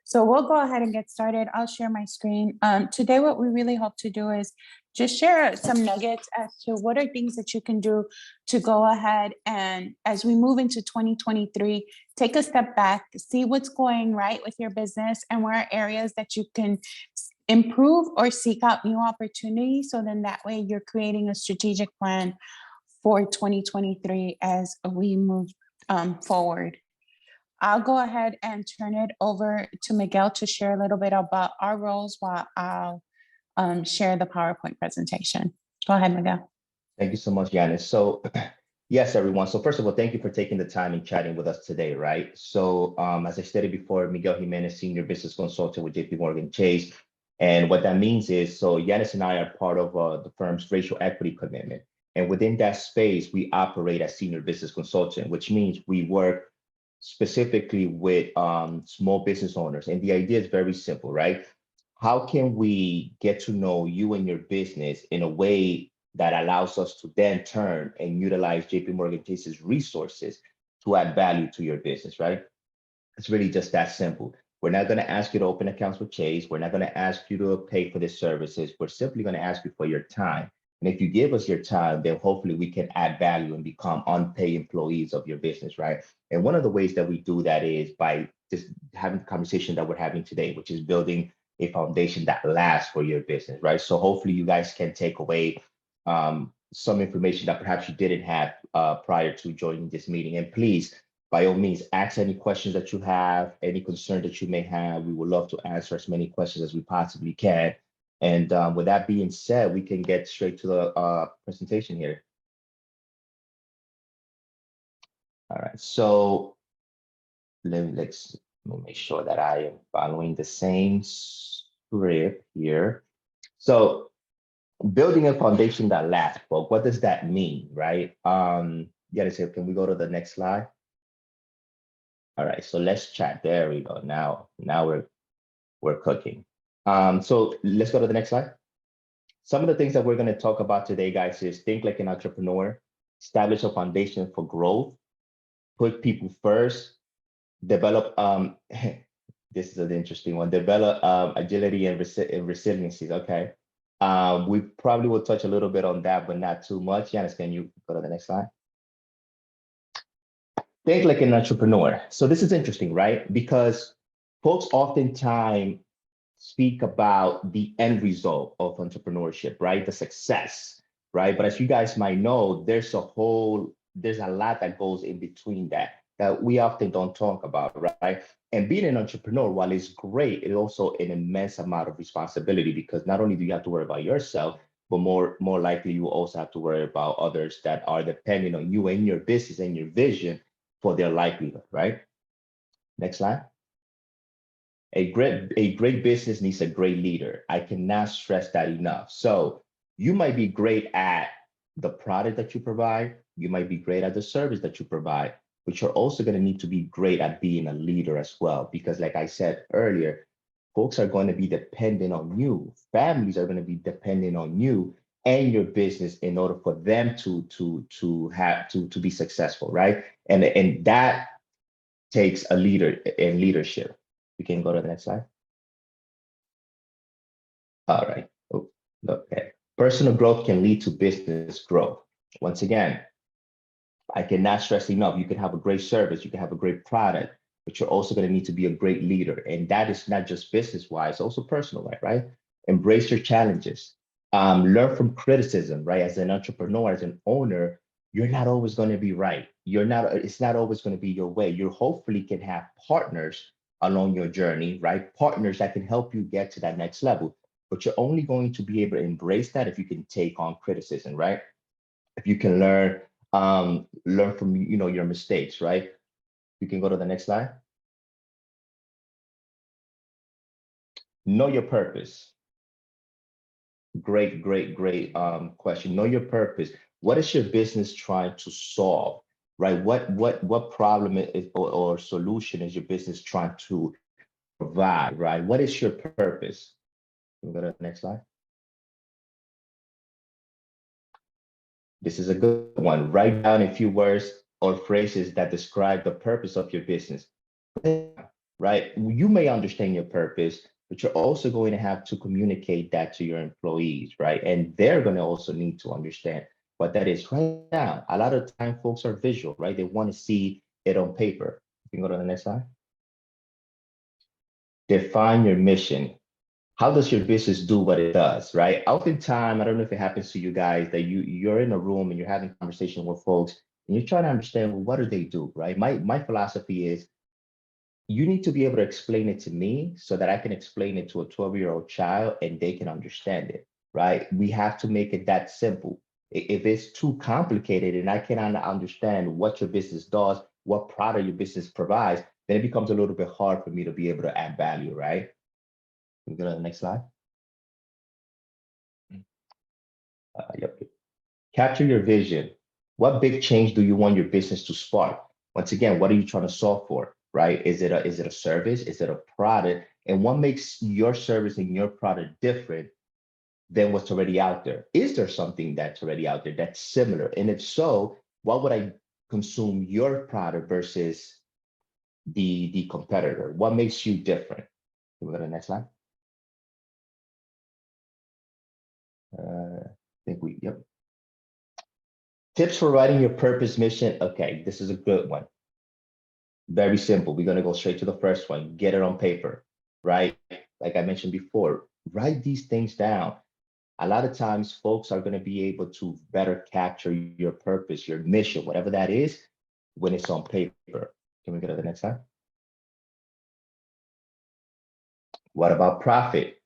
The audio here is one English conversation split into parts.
So we'll go ahead and get started. I'll share my screen. Today, what we really hope to do is just share some nuggets as to what are things that you can do to go ahead and as we move into 2023, take a step back, see what's going right with your business and where are areas that you can improve or seek out new opportunities. So then that way you're creating a strategic plan for 2023 as we move forward. I'll go ahead and turn it over to Miguel to share a little bit about our roles while I'll share the PowerPoint presentation. Go ahead, Miguel. Thank you so much, Yanis. So yes, everyone. So first of all, thank you for taking the time and chatting with us today, right? So as I stated before, Miguel Jimenez, Senior Business Consultant with JP Morgan Chase. And what that means is, so Yanis and I are part of the firm's racial equity commitment. And within that space, we operate as Senior Business Consultant, which means we work specifically with small business owners. And the idea is very simple, right? How can we get to know you and your business in a way that allows us to then turn and utilize JP Morgan Chase's resources to add value to your business, right? It's really just that simple. We're not going to ask you to open accounts with Chase. We're not going to ask you to pay for the services. We're simply going to ask you for your time. And if you give us your time, then hopefully we can add value and become unpaid employees of your business, right? And one of the ways that we do that is by just having the conversation that we're having today, which is building a foundation that lasts for your business, right? So hopefully you guys can take away some information that perhaps you didn't have prior to joining this meeting. And please, by all means, ask any questions that you have, any concern that you may have. We would love to answer as many questions as we possibly can. And with that being said, we can get straight to the presentation here. All right, so let's make sure that I am following the same script here. So building a foundation that lasts, folks, what does that mean, right? Yeah, so can we go to the next slide? All right, so let's chat. There we go. Now we're cooking. So let's go to the next slide. Some of the things that we're going to talk about today, guys, is think like an entrepreneur, establish a foundation for growth, put people first, develop, this is an interesting one, develop agility and resiliency, okay? We probably will touch a little bit on that, but not too much. Yanis, can you go to the next slide? Think like an entrepreneur. So this is interesting, right? Because folks oftentimes speak about the end result of entrepreneurship, right? The success, right? But as you guys might know, there's a lot that goes in between that we often don't talk about, right? And being an entrepreneur, while it's great, it's also an immense amount of responsibility because not only do you have to worry about yourself, but more likely you also have to worry about others that are depending on you and your business and your vision for their livelihood, right? Next slide. A great business needs a great leader. I cannot stress that enough. So you might be great at the product that you provide. You might be great at the service that you provide, but you're also going to need to be great at being a leader as well. Because like I said earlier, folks are going to be dependent on you. Families are going to be dependent on you and your business in order for them to be successful, right? And that takes a leader and leadership. We can go to the next slide. All right. Oh, okay. Personal growth can lead to business growth. Once again, I cannot stress enough, you can have a great service, you can have a great product, but you're also going to need to be a great leader. And that is not just business-wise, also personal-wise, right? Embrace your challenges. Learn from criticism, right? As an entrepreneur, as an owner, you're not always going to be right. It's not always going to be your way. You hopefully can have partners along your journey, right? Partners that can help you get to that next level. But you're only going to be able to embrace that if you can take on criticism, right? If you can learn from your mistakes, right? You can go to the next slide. Know your purpose. Great question. Know your purpose. What is your business trying to solve, right? What problem or solution is your business trying to provide, right? What is your purpose? Can we go to the next slide? This is a good one. Write down a few words or phrases that describe the purpose of your business. right? You may understand your purpose, but you're also going to have to communicate that to your employees, right? And they're going to also need to understand what that is. Right now, a lot of time folks are visual, right? They want to see it on paper. You can go to the next slide. Define your mission. How does your business do what it does, right? Oftentimes, I don't know if it happens to you guys that you're in a room and you're having conversation with folks and you're trying to understand, well, what do they do, right? My philosophy is you need to be able to explain it to me so that I can explain it to a 12-year-old child and they can understand it, right? We have to make it that simple. If it's too complicated and I cannot understand what your business does, what product your business provides, then it becomes a little bit hard for me to be able to add value, right? Can we go to the next slide? Yep. Capture your vision. What big change do you want your business to spark? Once again, what are you trying to solve for, right? Is it a service? Is it a product? And what makes your service and your product different than what's already out there? Is there something that's already out there that's similar? And if so, why would I consume your product versus the competitor? What makes you different? Can we go to the next slide? I think yep. Tips for writing your purpose mission. Okay, this is a good one. Very simple. We're going to go straight to the first one. Get it on paper, right? Like I mentioned before, write these things down. A lot of times, folks are going to be able to better capture your purpose, your mission, whatever that is, when it's on paper. Can we go to the next slide? What about profit?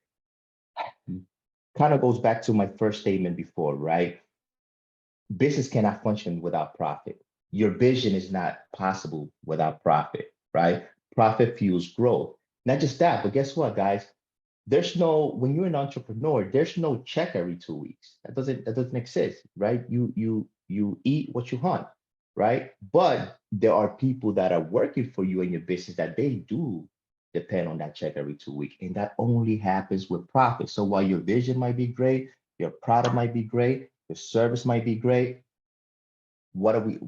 Kind of goes back to my first statement before, right? Business cannot function without profit. Your vision is not possible without profit, right? Profit fuels growth. Not just that, but guess what, guys? There's no, when you're an entrepreneur, there's no check every 2 weeks. That doesn't exist, right? You eat what you hunt, right? But there are people that are working for you in your business that they do depend on that check every 2 weeks. And that only happens with profit. So while your vision might be great, your product might be great, your service might be great, what are we,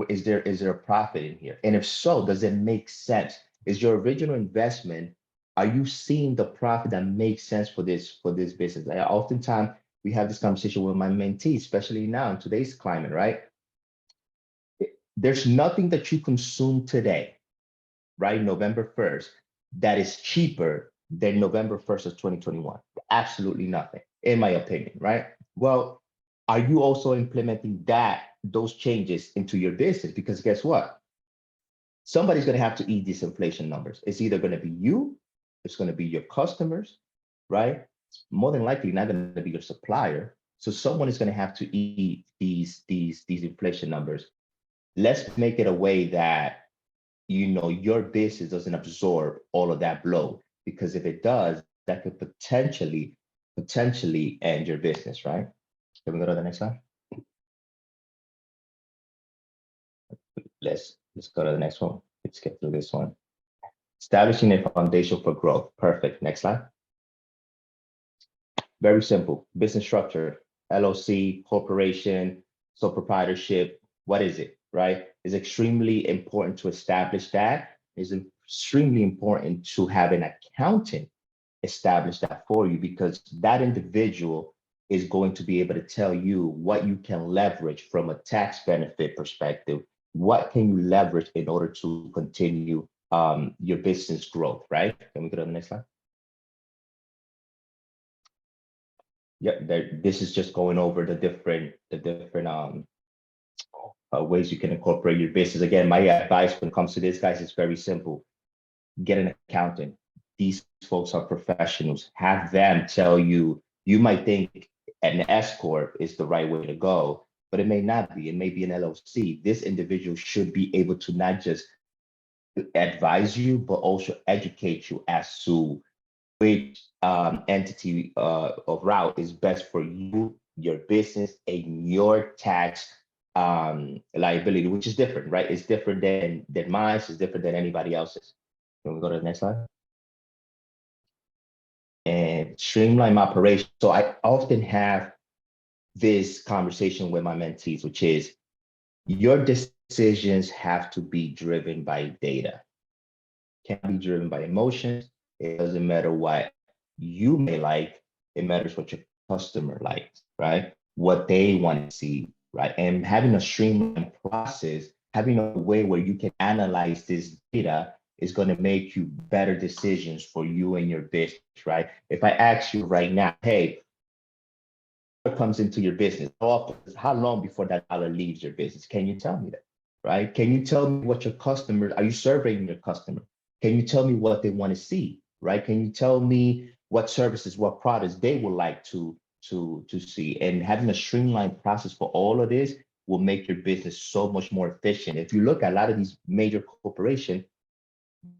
is there a profit in here? And if so, does it make sense? Is your original investment, are you seeing the profit that makes sense for this business? Oftentimes we have this conversation with my mentees, especially now in today's climate, right? There's nothing that you consume today, right? November 1st, that is cheaper than November 1st of 2021. Absolutely nothing, in my opinion, right? Well, are you also implementing those changes into your business? Because guess what? Somebody's going to have to eat these inflation numbers. It's either going to be you, it's going to be your customers, right? More than likely not going to be your supplier. So someone is going to have to eat these inflation numbers. Let's make it a way that your business doesn't absorb all of that blow, because if it does, that could potentially end your business, right? Can we go to the next slide? Let's go to the next one. Let's get through this one. Establishing a foundation for growth. Perfect. Next slide. Very simple. Business structure, LLC, corporation, sole proprietorship. What is it, right? It's extremely important to establish that. It's extremely important to have an accountant establish that for you, because that individual is going to be able to tell you what you can leverage from a tax benefit perspective. What can you leverage in order to continue your business growth, right? Can we go to the next slide? Yep, this is just going over the different ways you can incorporate your business. Again, my advice when it comes to this, guys, is very simple. Get an accountant. These folks are professionals. Have them tell you. You might think an S corp is the right way to go, but it may not be. It may be an LLC. This individual should be able to not just advise you, but also educate you as to which entity of route is best for you, your business, and your tax liability, which is different, right? It's different than mine. It's different than anybody else's. Can we go to the next slide? And streamline my operation. So I often have this conversation with my mentees, which is your decisions have to be driven by data. can't be driven by emotions. It doesn't matter what you may like. It matters what your customer likes, right? What they want to see, right? And having a streamlined process, having a way where you can analyze this data is going to make you better decisions for you and your business, right? If I ask you right now, hey, what comes into your business? How long before that dollar leaves your business? Can you tell me that, right? Can you tell me what your customers, are you surveying your customer? Can you tell me what they want to see, right? Can you tell me what services, what products they would like to see? And having a streamlined process for all of this will make your business so much more efficient. If you look at a lot of these major corporations,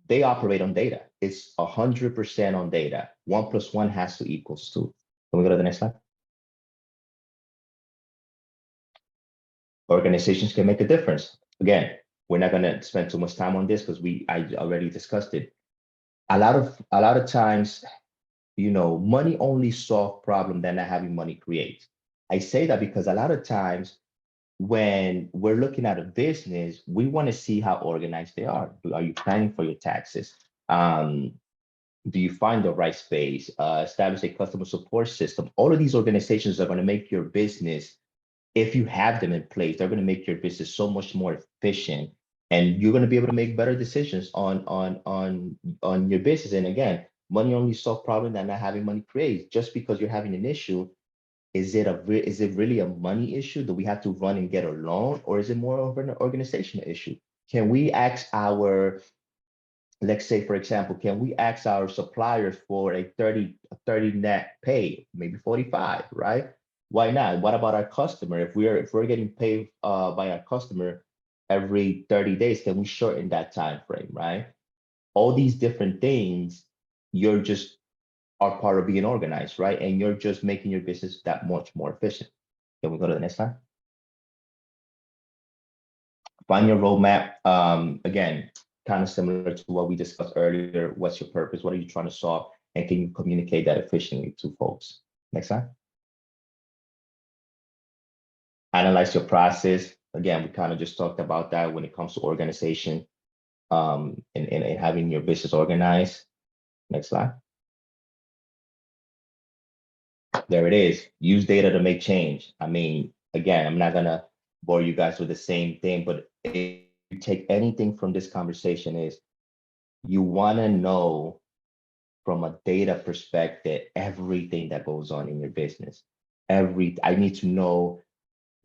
they operate on data. It's 100% on data. 1+1 has to equals 2. Can we go to the next slide? Organizations can make a difference. Again, we're not going to spend too much time on this because I already discussed it. A lot of times, money only solve problem that not having money creates. I say that because a lot of times when we're looking at a business, we want to see how organized they are. Are you planning for your taxes? Do you find the right space? Establish a customer support system. All of these organizations are going to make your business, if you have them in place, they're going to make your business so much more efficient, and you're going to be able to make better decisions on your business. And again, money only solve problem that not having money creates. Just because you're having an issue, is it really a money issue? Do we have to run and get a loan, or is it more of an organizational issue? Can we ask our, let's say, for example, can we ask our suppliers for a 30 net pay, maybe 45, right? Why not? What about our customer? If we're getting paid by our customer every 30 days, can we shorten that time frame, right? All these different things, you're just are part of being organized, right? And you're just making your business that much more efficient. Can we go to the next slide? Find your roadmap. Again, kind of similar to what we discussed earlier. What's your purpose? What are you trying to solve? And can you communicate that efficiently to folks? Next slide. Analyze your process. Again, we kind of just talked about that when it comes to organization, and having your business organized. Next slide. There it is. Use data to make change. I mean, again, I'm not gonna bore you guys with the same thing, but if you take anything from this conversation is you want to know from a data perspective everything that goes on in your business. I need to know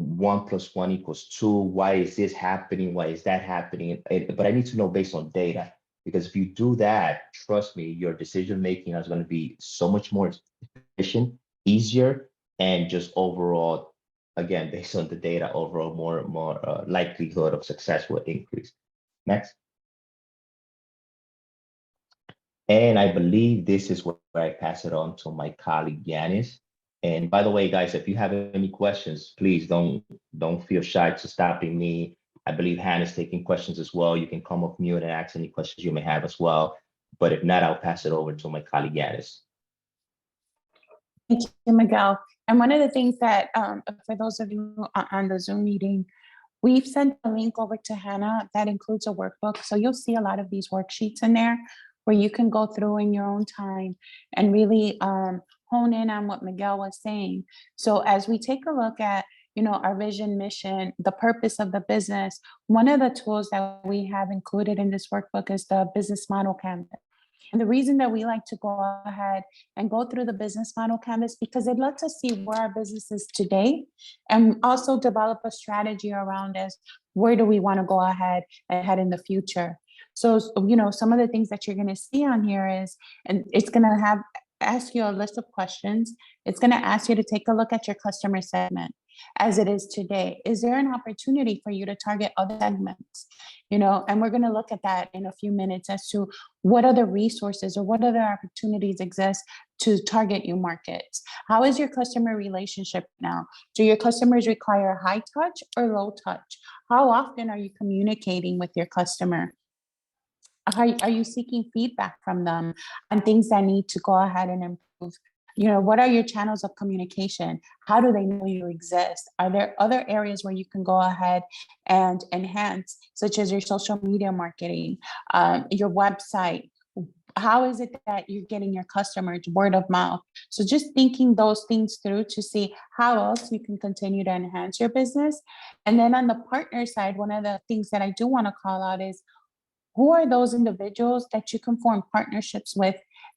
1+1 equals 2. Why is this happening? Why is that happening? But I need to know based on data, because if you do that, trust me, your decision making is going to be so much more efficient, easier, and just overall, again, based on the data, overall more likelihood of success will increase. Next. And I believe this is where I pass it on to my colleague Yanis. And by the way, guys, if you have any questions, please don't feel shy to stopping me. I believe Hannah's taking questions as well. You can come off mute and ask any questions you may have as well. But if not, I'll pass it over to my colleague Yanis. Thank you, Miguel. And one of the things that, for those of you on the Zoom meeting, we've sent a link over to Hannah that includes a workbook. So you'll see a lot of these worksheets in there where you can go through in your own time and really hone in on what Miguel was saying. So as we take a look at, our vision, mission, the purpose of the business, one of the tools that we have included in this workbook is the business model canvas. And the reason that we like to go ahead and go through the business model canvas, because it lets us see where our business is today and also develop a strategy around us. Where do we want to go ahead and head in the future? So, some of the things that you're going to see on here is, and it's going to ask you a list of questions. It's going to ask you to take a look at your customer segment as it is today. Is there an opportunity for you to target other segments? And we're going to look at that in a few minutes as to what other resources or what other opportunities exist to target your markets. How is your customer relationship now? Do your customers require high touch or low touch? How often are you communicating with your customer? Are you seeking feedback from them on things that need to go ahead and improve What are your channels of communication? How do they know you exist? Are there other areas where you can go ahead and enhance, such as your social media marketing, your website? How is it that you're getting your customers word of mouth? So just thinking those things through to see how else you can continue to enhance your business. And then on the partner side, one of the things that I do want to call out is, who are those individuals that you can form partnerships with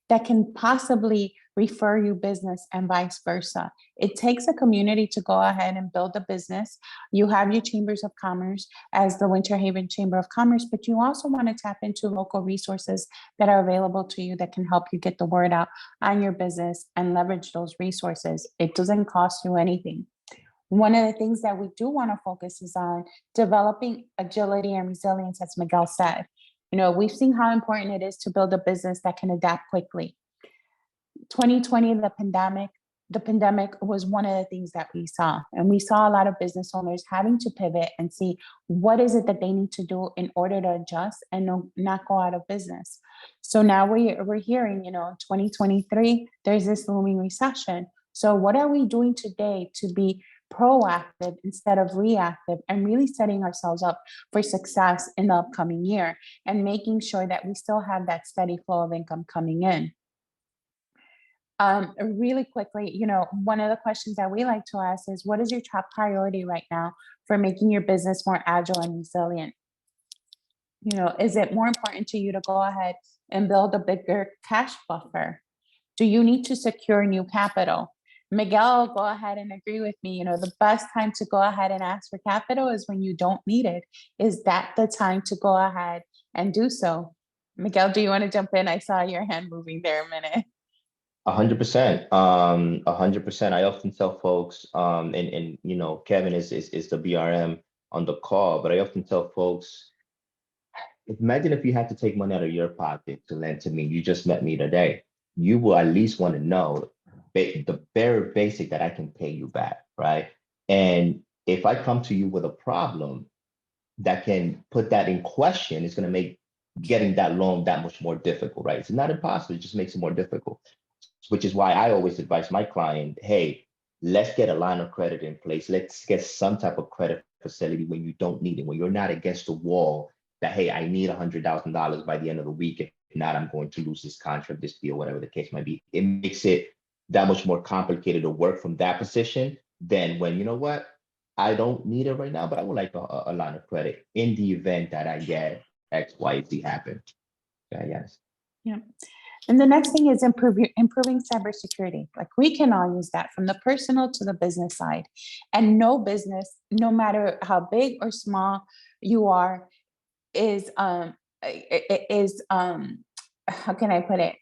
that can possibly refer you business and vice versa? It takes a community to go ahead and build a business. You have your chambers of commerce as the Winter Haven Chamber of Commerce, but you also want to tap into local resources that are available to you that can help you get the word out on your business and leverage those resources. It doesn't cost you anything. One of the things that we do want to focus is on developing agility and resilience, as Miguel said. We've seen how important it is to build a business that can adapt quickly. 2020, the pandemic was one of the things that we saw. And we saw a lot of business owners having to pivot and see what is it that they need to do in order to adjust and not go out of business. So now we're hearing, in 2023, there's this looming recession. So what are we doing today to be proactive instead of reactive, and really setting ourselves up for success in the upcoming year and making sure that we still have that steady flow of income coming in? Really quickly, one of the questions that we like to ask is, what is your top priority right now for making your business more agile and resilient? Is it more important to you to go ahead and build a bigger cash buffer? Do you need to secure new capital? Miguel, go ahead and agree with me. The best time to go ahead and ask for capital is when you don't need it. Is that the time to go ahead and do so? Miguel, do you want to jump in? I saw your hand moving there a minute. 100%. 100%. I often tell folks, and Kevin is the BRM on the call, but I often tell folks, imagine if you had to take money out of your pocket to lend to me. You just met me today. You will at least want to know the very basic that I can pay you back, right? And if I come to you with a problem that can put that in question, it's going to make getting that loan that much more difficult, right? It's not impossible, it just makes it more difficult, which is why I always advise my client, hey, let's get a line of credit in place. Let's get some type of credit facility when you don't need it, when you're not against the wall that, hey, I need $100,000 by the end of the week. If not, I'm going to lose this contract, this deal, whatever the case might be. It makes it that much more complicated to work from that position than when, I don't need it right now, but I would like a line of credit in the event that I get X, Y, Z happen. Yes. Yeah. And the next thing is improving cybersecurity. Like, we can all use that from the personal to the business side. And no business, no matter how big or small you are, is how can I put it?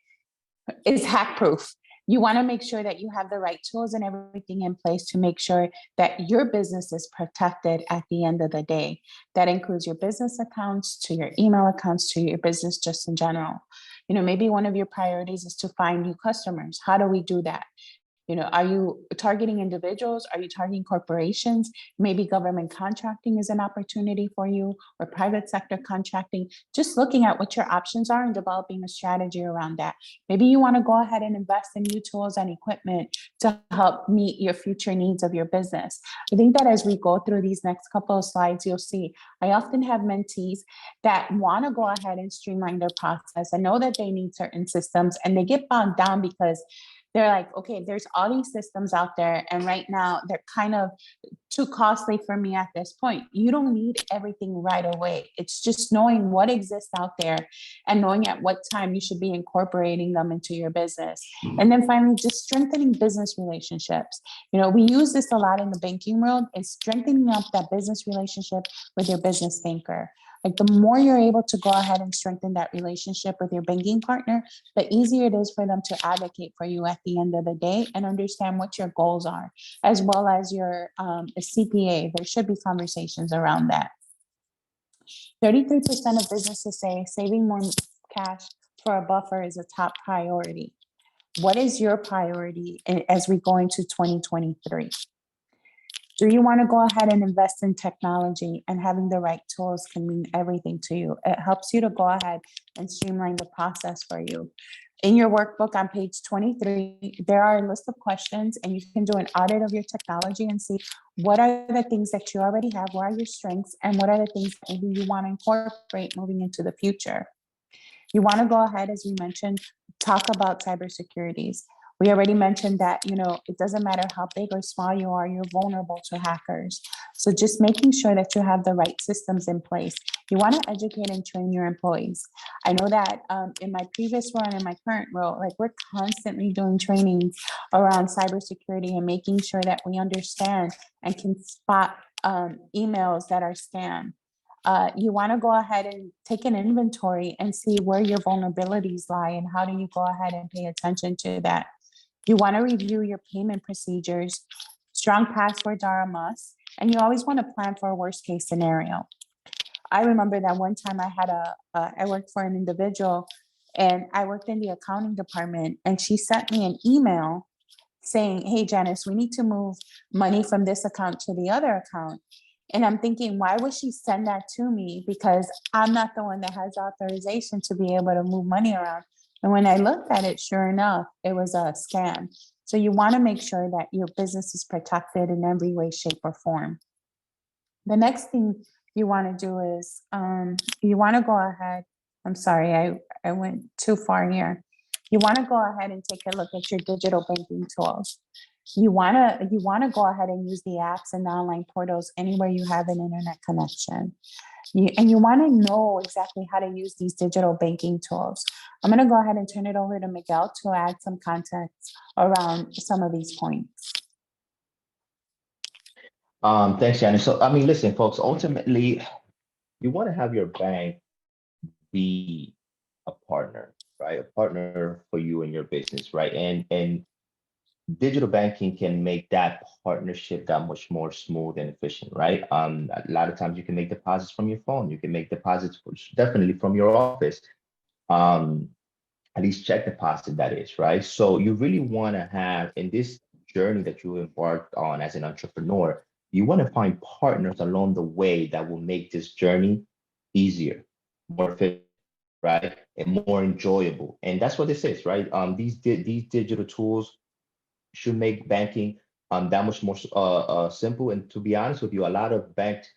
Is hack proof. You want to make sure that you have the right tools and everything in place to make sure that your business is protected at the end of the day. That includes your business accounts, to your email accounts, to your business just in general. Maybe one of your priorities is to find new customers. How do we do that? Are you targeting individuals? Are you targeting corporations? Maybe government contracting is an opportunity for you, or private sector contracting. Just looking at what your options are and developing a strategy around that. Maybe you want to go ahead and invest in new tools and equipment to help meet your future needs of your business. I think that as we go through these next couple of slides, you'll see I often have mentees that want to go ahead and streamline their process. I know that they need certain systems, and they get bogged down because they're like, okay, there's all these systems out there, and right now they're kind of too costly for me at this point. You don't need everything right away. It's just knowing what exists out there and knowing at what time you should be incorporating them into your business. And then finally, just strengthening business relationships. We use this a lot in the banking world, is strengthening up that business relationship with your business banker. Like, the more you're able to go ahead and strengthen that relationship with your banking partner, the easier it is for them to advocate for you at the end of the day and understand what your goals are, as well as your CPA. There should be conversations around that. 33% of businesses say saving more cash for a buffer is a top priority. What is your priority as we go into 2023? Do you want to go ahead and invest in technology? And having the right tools can mean everything to you. It helps you to go ahead and streamline the process for you. In your workbook on page 23, there are a list of questions, and you can do an audit of your technology and see what are the things that you already have, what are your strengths, and what are the things that maybe you want to incorporate moving into the future. You want to go ahead, as we mentioned, talk about cybersecurities. We already mentioned that, it doesn't matter how big or small you are, you're vulnerable to hackers. So just making sure that you have the right systems in place. You want to educate and train your employees. I know that in my previous role and in my current role, like we're constantly doing trainings around cybersecurity and making sure that we understand and can spot emails that are scam. You want to go ahead and take an inventory and see where your vulnerabilities lie and how do you go ahead and pay attention to that. You want to review your payment procedures. Strong passwords are a must, and you always want to plan for a worst case scenario. I remember that one time I worked for an individual, and I worked in the accounting department, and she sent me an email saying, "Hey, Janice, we need to move money from this account to the other account." And I'm thinking, why would she send that to me? Because I'm not the one that has authorization to be able to move money around. And when I looked at it, sure enough, it was a scam. So you want to make sure that your business is protected in every way, shape, or form. The next thing you want to do is you want to go ahead. I'm sorry, I went too far here. You want to go ahead and take a look at your digital banking tools. You want to go ahead and use the apps and the online portals anywhere you have an internet connection. You want to know exactly how to use these digital banking tools. I'm going to go ahead and turn it over to Miguel to add some context around some of these points. Thanks, Shannon. So, I mean, listen, folks, ultimately, you want to have your bank be a partner, right? A partner for you and your business, right? And digital banking can make that partnership that much more smooth and efficient, right? A lot of times you can make deposits from your phone. You can make deposits definitely from your office. Um, at least check deposit, that is, right? So you really want to have in this journey that you embarked on as an entrepreneur, you want to find partners along the way that will make this journey easier, more efficient, right, and more enjoyable. And that's what this is, right? These digital tools should make banking that much more simple. And to be honest with you, a lot of banks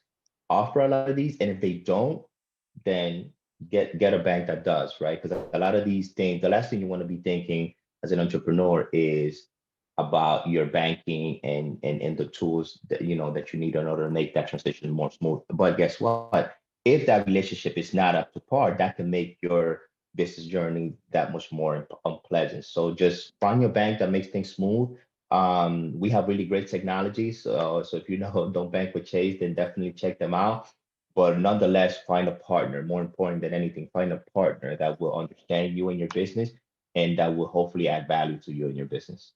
offer a lot of these, and if they don't, then get a bank that does, right? Because a lot of these things, the last thing you want to be thinking as an entrepreneur is about your banking and the tools that that you need in order to make that transition more smooth. But guess what? If that relationship is not up to par, that can make your business journey that much more unpleasant. So just find your bank that makes things smooth. We have really great technologies. So if you know don't bank with Chase, then definitely check them out. But nonetheless, find a partner. More important than anything, find a partner that will understand you and your business and that will hopefully add value to you and your business.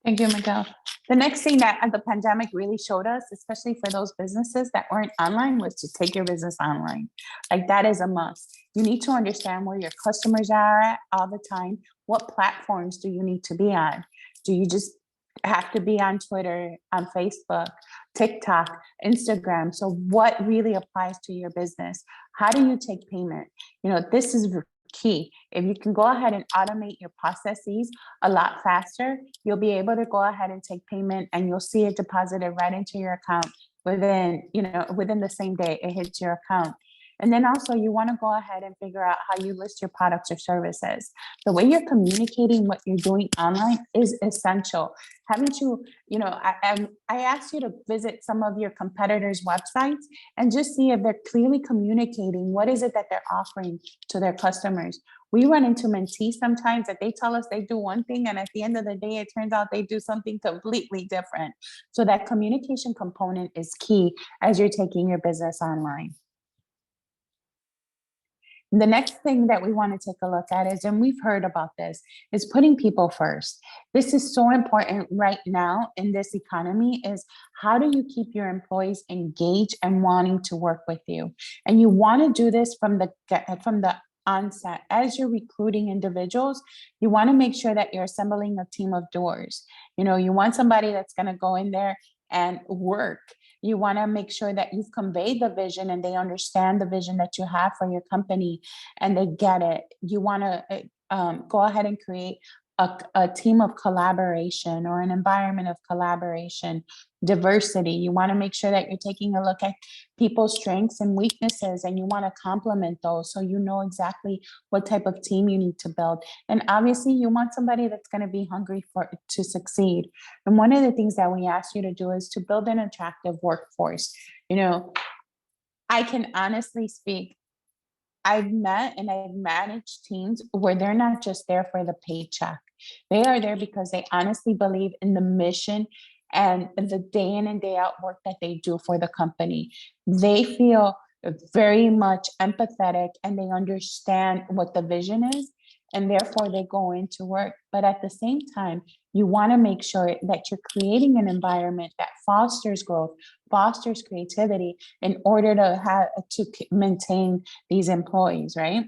Thank you, Miguel. The next thing that the pandemic really showed us, especially for those businesses that weren't online, was to take your business online. Like that is a must. You need to understand where your customers are at all the time. What platforms do you need to be on? Do you just have to be on Twitter, on Facebook, TikTok, Instagram? So what really applies to your business? How do you take payment? This is key. If you can go ahead and automate your processes a lot faster, you'll be able to go ahead and take payment and you'll see it deposited right into your account within the same day it hits your account. And then also you want to go ahead and figure out how you list your products or services. The way you're communicating what you're doing online is essential. Haven't you, I asked you to visit some of your competitors' websites and just see if they're clearly communicating what is it that they're offering to their customers. We run into mentees sometimes that they tell us they do one thing, and at the end of the day, it turns out they do something completely different. So that communication component is key as you're taking your business online. The next thing that we want to take a look at is, and we've heard about this, is putting people first. This is so important right now in this economy, is how do you keep your employees engaged and wanting to work with you? And you want to do this from the onset. As you're recruiting individuals, you want to make sure that you're assembling a team of doers. You want somebody that's going to go in there and work. You want to make sure that you've conveyed the vision and they understand the vision that you have for your company and they get it. You want to go ahead and create a team of collaboration or an environment of collaboration, diversity. You want to make sure that you're taking a look at people's strengths and weaknesses and you want to complement those so you know exactly what type of team you need to build. And obviously you want somebody that's going to be hungry to succeed. And one of the things that we ask you to do is to build an attractive workforce. You know, I can honestly speak, I've met and I've managed teams where they're not just there for the paycheck. They are there because they honestly believe in the mission and the day in and day out work that they do for the company. They feel very much empathetic and they understand what the vision is, and therefore they go into work. But at the same time, you want to make sure that you're creating an environment that fosters growth, fosters creativity in order to maintain these employees, right?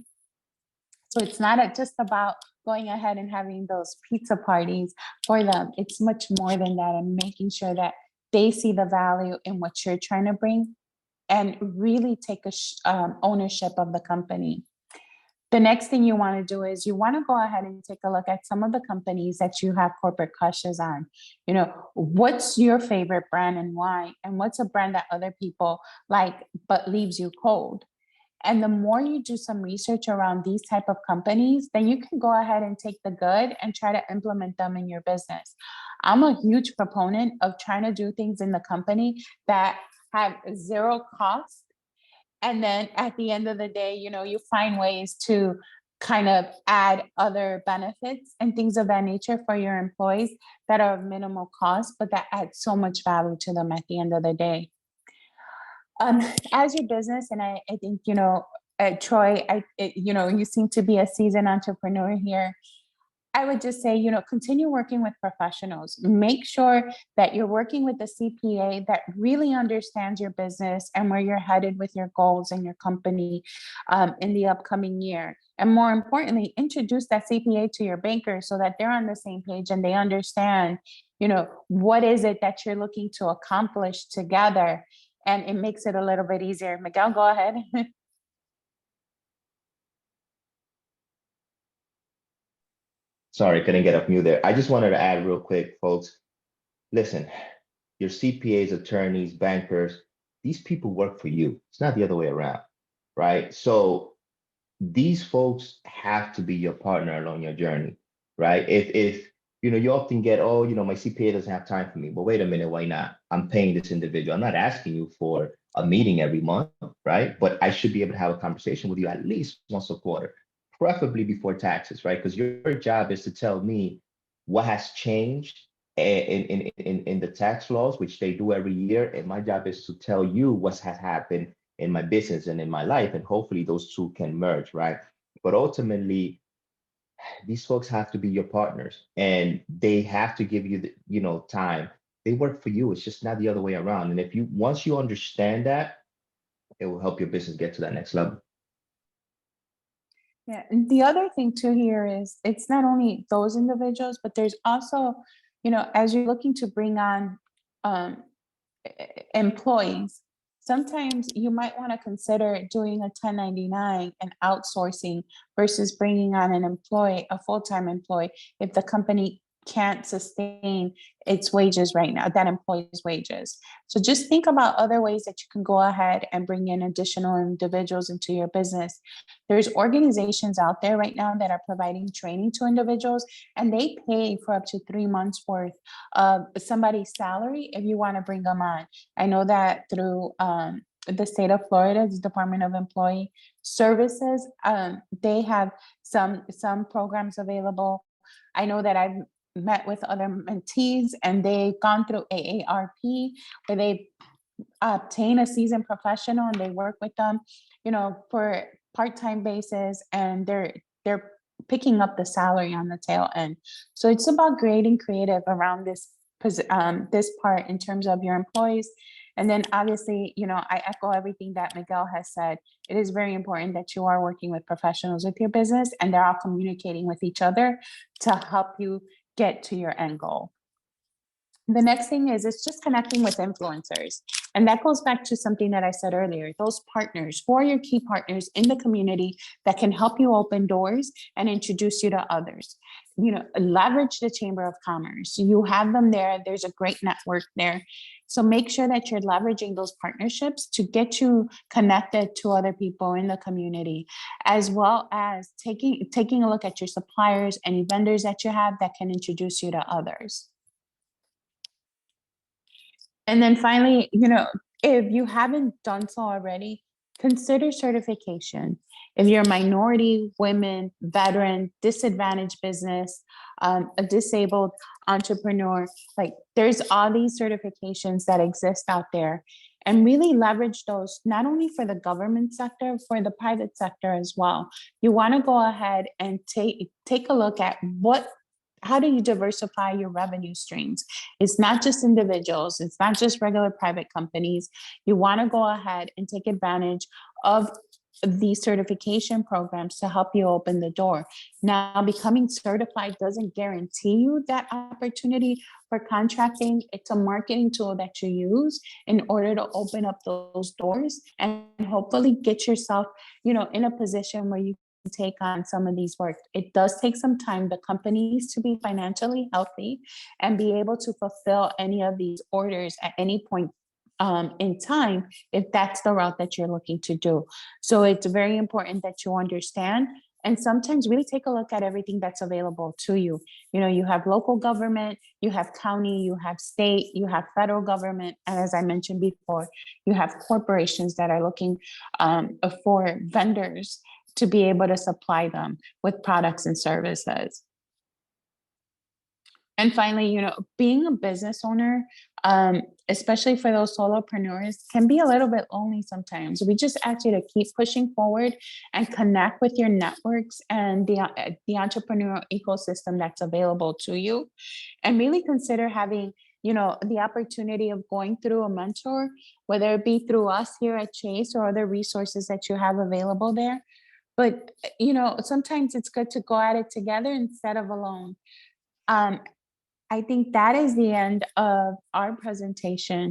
So it's not just about going ahead and having those pizza parties for them. It's much more than that, and making sure that they see the value in what you're trying to bring and really take ownership of the company. The next thing you want to do is you want to go ahead and take a look at some of the companies that you have corporate crushes on. You know, what's your favorite brand and why? And what's a brand that other people like but leaves you cold? And the more you do some research around these type of companies, then you can go ahead and take the good and try to implement them in your business. I'm a huge proponent of trying to do things in the company that have zero cost, and then at the end of the day, you know, you find ways to kind of add other benefits and things of that nature for your employees that are of minimal cost, but that add so much value to them at the end of the day. As your business, and I think, you know, Troy, you know, you seem to be a seasoned entrepreneur here. I would just say, you know, continue working with professionals. Make sure that you're working with a CPA that really understands your business and where you're headed with your goals and your company in the upcoming year. And more importantly, introduce that CPA to your banker so that they're on the same page and they understand, you know, what is it that you're looking to accomplish together. And it makes it a little bit easier. Miguel, go ahead. Sorry, couldn't get off mute there. I just wanted to add real quick, folks. Listen, your CPAs, attorneys, bankers, these people work for you. It's not the other way around, right? So these folks have to be your partner along your journey, right? If you know, you often get, oh, you know, my CPA doesn't have time for me. But wait a minute, why not? I'm paying this individual. I'm not asking you for a meeting every month, right? But I should be able to have a conversation with you at least once a quarter, preferably before taxes, right? Because your job is to tell me what has changed in the tax laws, which they do every year. And my job is to tell you what has happened in my business and in my life, and hopefully those two can merge, right? But ultimately, these folks have to be your partners, and they have to give you the, you know, time. They work for you. It's just not the other way around. And if you once you understand that, it will help your business get to that next level. Yeah, and the other thing too here is it's not only those individuals, but there's also, you know, as you're looking to bring on um, employees, sometimes you might want to consider doing a 1099 and outsourcing versus bringing on an employee, a full-time employee, if the company can't sustain its wages right now, that employee's wages. So just think about other ways that you can go ahead and bring in additional individuals into your business. There's organizations out there right now that are providing training to individuals, and they pay for up to 3 months worth of somebody's salary if you want to bring them on. I know that through the state of Florida's Department of Employee Services, they have some programs available. I know that I've met with other mentees and they've gone through AARP where they obtain a seasoned professional and they work with them, you know, for part-time basis, and they're picking up the salary on the tail end. So it's about creating creative around this part in terms of your employees. And then obviously, you know, I echo everything that Miguel has said. It is very important that you are working with professionals with your business and they're all communicating with each other to help you get to your end goal. The next thing is it's just connecting with influencers. And that goes back to something that I said earlier, those partners, who are your key partners in the community that can help you open doors and introduce you to others. Leverage the Chamber of Commerce. You have them there. There's a great network there. So make sure that you're leveraging those partnerships to get you connected to other people in the community, as well as taking a look at your suppliers, any vendors that you have that can introduce you to others. And then finally, if you haven't done so already, consider certification. If you're a minority, women, veteran, disadvantaged business, a disabled entrepreneur, like there's all these certifications that exist out there, and really leverage those not only for the government sector, for the private sector as well. You want to go ahead and take a look at how do you diversify your revenue streams? It's not just individuals, it's not just regular private companies. You want to go ahead and take advantage of these certification programs to help you open the door. Now, becoming certified doesn't guarantee you that opportunity for contracting. It's a marketing tool that you use in order to open up those doors and hopefully get yourself, in a position where you take on some of these work. It does take some time. The company needs to be financially healthy and be able to fulfill any of these orders at any point in time, if that's the route that you're looking to do. So it's very important that you understand and sometimes really take a look at everything that's available to you. You have local government, you have county, you have state, you have federal government, and as I mentioned before, you have corporations that are looking for vendors to be able to supply them with products and services. And finally, being a business owner, especially for those solopreneurs, can be a little bit lonely sometimes. We just ask you to keep pushing forward and connect with your networks and the entrepreneurial ecosystem that's available to you, and really consider having the opportunity of going through a mentor, whether it be through us here at Chase or other resources that you have available there. But sometimes it's good to go at it together instead of alone. Um, I think that is the end of our presentation.